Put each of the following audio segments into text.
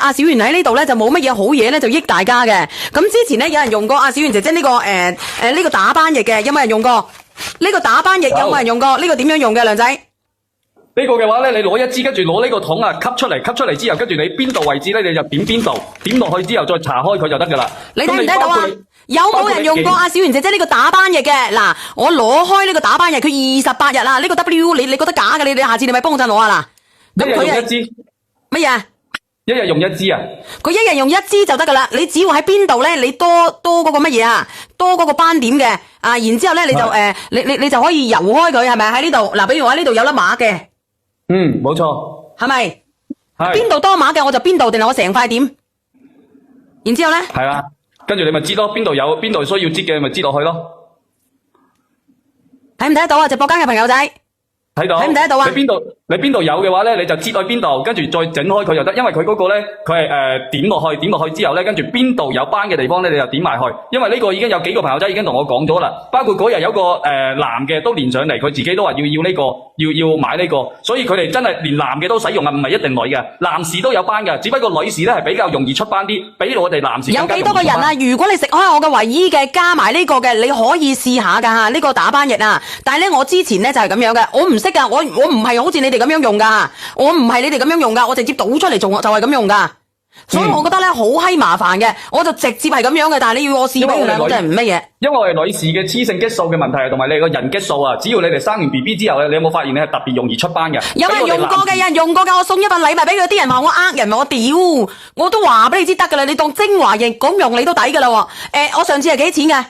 阿小圓喺呢度咧就冇乜嘢好嘢咧就益大家嘅。咁之前咧有人用過阿小圓姐姐呢個呢個打斑液嘅，有冇人用過？呢個打斑液有冇人用過？呢個點樣用嘅，梁仔？呢個嘅話咧，你攞一支，跟住攞呢個桶啊，吸出嚟之後，跟住你邊度位置咧，你就點邊度，點落去之後再搽開佢就得噶啦。你睇唔睇到啊？有冇人用過阿小圓姐姐呢個打斑液嘅？嗱，我攞開呢個打斑液，佢28日啦。呢個 W 你覺得假嘅？你下次你咪幫襯我啊嗱。一日用一支乜嘢？一日用一支啊？佢一日用一支就得噶啦。你只要喺邊度咧，你多嗰個乜嘢啊？多嗰個斑點嘅啊，然之後咧你就你就可以游開佢，係咪喺呢度？嗱，比如話呢度有粒馬嘅。冇錯，係咪？係邊度多碼嘅我就邊度，定係我成塊點？然之後咧，係啊，跟住你咪擠咯，邊度需要擠嘅咪擠落去咯。睇唔睇得到啊？直播間嘅朋友仔，睇到？睇唔睇得到啊？你邊度有嘅話咧，你就擠去邊度，跟住再整開佢就得。因為佢嗰個咧，佢係點落去之後咧，跟住邊度有斑嘅地方咧，你就點埋去。因為呢個已經有幾個朋友仔已經同我講咗啦，包括嗰日有個男嘅都連上嚟，佢自己都話要呢個，要買呢個，所以佢哋真係連男嘅都使用啊，唔係一定女嘅，男士都有斑嘅，只不過女士咧係比較容易出斑啲，比我哋男士更加容易出斑。有幾多個人啊？如果你食開我嘅維 E 嘅，加埋呢個嘅，你可以試下噶吓，呢個打斑液啊。但係咧，我之前咧就係咁樣嘅，我唔識噶，我唔係好似你哋咁樣用噶，我唔係你哋咁樣用噶，我直接倒出嚟做就係咁用噶。所以我覺得咧好閪麻煩嘅，我就直接係咁樣嘅。但係你要我試俾佢兩個真係唔乜嘢。因為我哋女士嘅雌性激素嘅問題，同埋你個人激素啊，只要你哋生完 BB 之後咧，你有冇發現你係特別容易出斑嘅？有人用過嘅，有人用過噶，我送一份禮物俾佢，啲人話我呃人，我屌，我都話俾你知得噶啦，你當精華液咁用你都抵噶啦。我上次係幾錢嘅？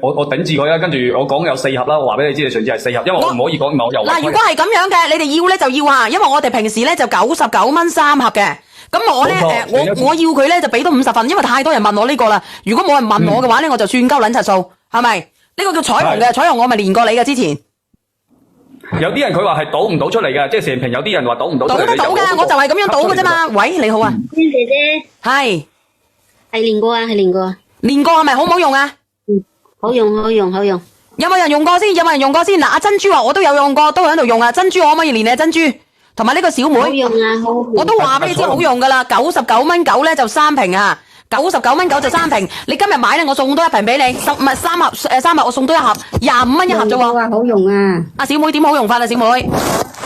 我頂住佢啦，跟住我講有4盒啦，我話俾你知，你上次係4盒，因為我唔可以講我有。嗱，如果係咁樣嘅，你哋要咧就要啊，因為我哋平時咧就99蚊3盒嘅，咁我咧我要佢咧就俾多50份，因為太多人問我呢個啦。如果冇人問我嘅話咧，我就算鳩撚柒數，係咪？呢個叫彩虹嘅，彩虹我咪練過你嘅之前。有啲人佢話係倒唔到出嚟嘅，即係成瓶有啲人話倒唔到出嚟。倒得到㗎，我就係咁樣倒嘅啫嘛。喂，你好啊，娟姐姐係練過啊，係練過啊。練過係咪好唔好用啊？好用，好用，好用。有冇人用過先？有冇人用過先？嗱，阿珍珠話我都有用過，都喺度用啊。珍珠我可唔可以練你珍珠？同埋呢個小妹，好用啊，好。我都話俾你知好用噶啦，99蚊9咧就3瓶啊，99蚊9就3瓶。你今日買咧，我送多一瓶俾你，唔係3盒我送多一盒，25蚊一盒啫喎。哇，好用啊！阿小妹點好用法啊？小妹，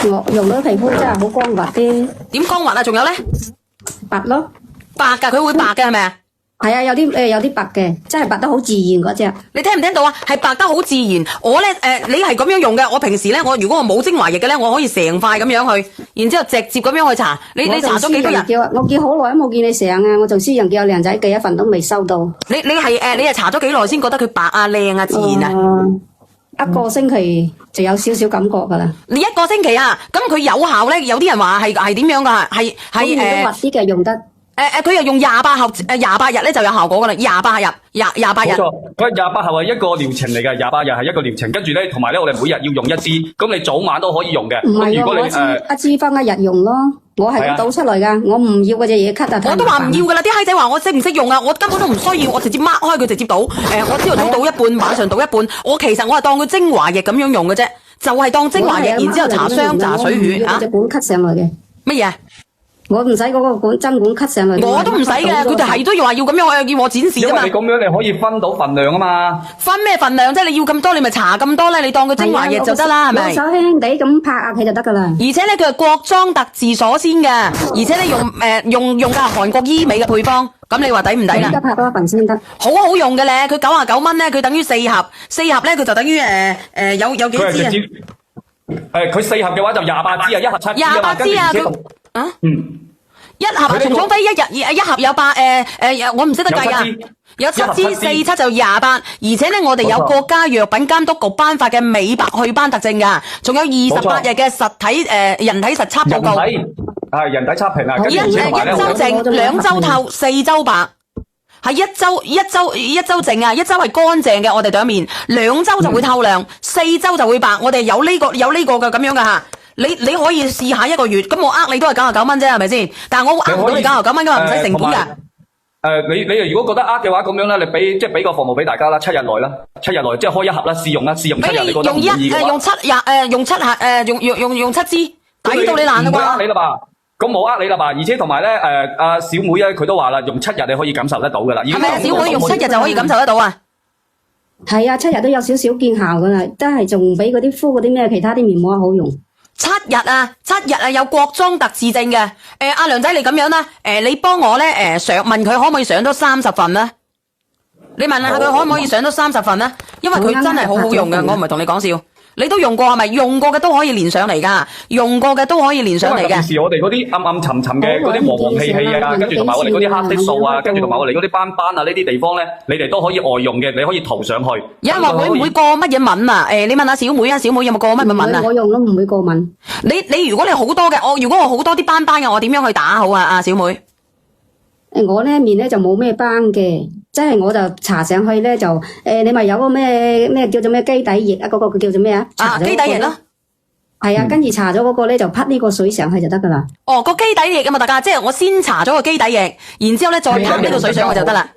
我用到皮膚真係好光滑啲。點光滑啊？仲有咧？白咯。白噶，佢會白嘅係咪啊？係啊，有啲白嘅，真係白得好自然嗰隻。你聽唔聽到啊？係白得好自然。我咧你係咁樣用嘅。我平時咧，如果我冇精華液嘅咧，我可以成塊咁樣去，然之後直接咁樣去搽。你搽咗幾多日？我見好耐都冇見你成啊！我做私人叫有靚仔寄一份都未收到。你係搽咗幾耐先覺得佢白啊靚啊自然啊？一個星期就有少少感覺噶啦。你1個星期啊？咁佢有效咧？有啲人話係點樣噶？係都密啲嘅用得。佢又用28盒28日咧就有效果噶啦，28日28日。冇錯，佢28盒係一個療程嚟嘅，28日係一個療程，跟住咧同埋咧我哋每日要用一支，咁你早晚都可以用嘅。唔係我一支分一日用咯，我係咁倒出嚟噶，我唔要嗰隻嘢咳啊。我都話唔要噶啦，啲閪仔話我識唔識用啊？我根本都唔需要，我直接擘開佢直接倒。我朝頭早倒一半，晚上倒一半。其實我係當佢精華液咁樣用嘅啫，就係當精華液，然之後搽霜搽水血啊。隻管咳上來嘅乜嘢？我唔使嗰個管針管咳上來。我都唔使嘅，佢哋係都要話要咁樣，要我展示啊嘛。因為你咁樣你可以分到份量啊嘛。分咩份量啫？你要咁多，你咪搽咁多咧，你當佢精華液就得啦，係咪？攞手輕輕地咁拍下佢就得噶啦。而且咧，佢係國裝特字所先嘅，而且咧用嘅係韓國醫美嘅配方，咁你話抵唔抵啦？而家拍多一份先得。好好用嘅咧，佢99蚊咧，佢等於4盒，4盒咧佢就等於有幾支啊？佢4盒嘅話就28支啊，一盒7支啊嘛。28支啊，佢一盒啊，蟲蟲飛一盒有我唔識得計啊，有7支4 7就28，而且咧我哋有國家藥品監督局頒發嘅美白去斑特證噶，仲有28日嘅實體人體實測報告。人體測評啊，跟住1周淨2周透4周白。係一周淨啊，1周係乾淨嘅，我哋對面2周就會透亮，4周就會白。我哋有呢個嘅咁樣噶吓，你可以試下1個月，咁我你都係99蚊啫，係咪先？但係我到你99蚊噶嘛，唔使成本噶。你如果覺得嘅話，咁樣咧，你俾個服務俾大家啦，7日內啦，7日內即係開1盒啦，試用7日，你覺得唔滿意嘅話，用7支，抵到你爛啦啩？你啦吧？咁冇呃你啦吧？而且同埋咧，阿小妹咧，佢都話啦，用7日你可以感受得到噶啦。係咪啊？小妹用7日就可以感受得到啊？係啊，7日都有少少見效噶啦，都係仲比嗰啲敷嗰啲咩其他啲面膜好用。7日啊，有國妝特氏症嘅。阿梁仔你咁樣啦，你幫我咧問佢可唔可以上多30份咧？你問下佢可唔可以上多30份咧？因為佢真係好好用嘅，我唔係同你講笑。你都用過係咪？用過嘅都可以連上嚟噶，用過嘅都可以連上嚟嘅。平時我哋嗰啲暗暗沉沉嘅嗰啲黃黃氣氣啊，跟住同埋我哋嗰啲黑色素啊，跟住同埋我哋嗰啲斑斑啊呢啲地方咧，你哋都可以外用嘅，你可以塗上去。有人話會唔會過乜嘢敏啊？你問下小妹啊，小妹有冇過乜嘢敏啊？我用都唔會過敏。你如果你好多嘅，如果我好多啲斑斑嘅，我點樣去打好啊？阿小妹。我呢面咧就冇咩斑嘅，即係我就搽上去咧就你咪有個咩叫做咩基底液啊？嗰個叫做咩啊？基底液咯。係啊，跟住搽咗嗰個咧就噴呢個水上去就得噶啦。哦，個基底液啊嘛，大家即係我先搽咗個基底液，然之後咧再噴呢個水上去就得啦。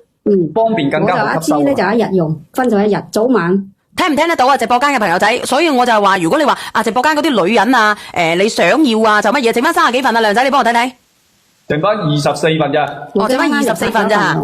方便更加好吸收。我就一支咧就一日用，分咗一日早晚。聽唔聽得到啊？直播間嘅朋友仔，所以我就係話，如果你話直播間嗰啲女人啊，你想要啊就乜嘢，剩翻30幾份啊，梁仔你幫我睇睇。剩翻24份咋？剩翻24份咋。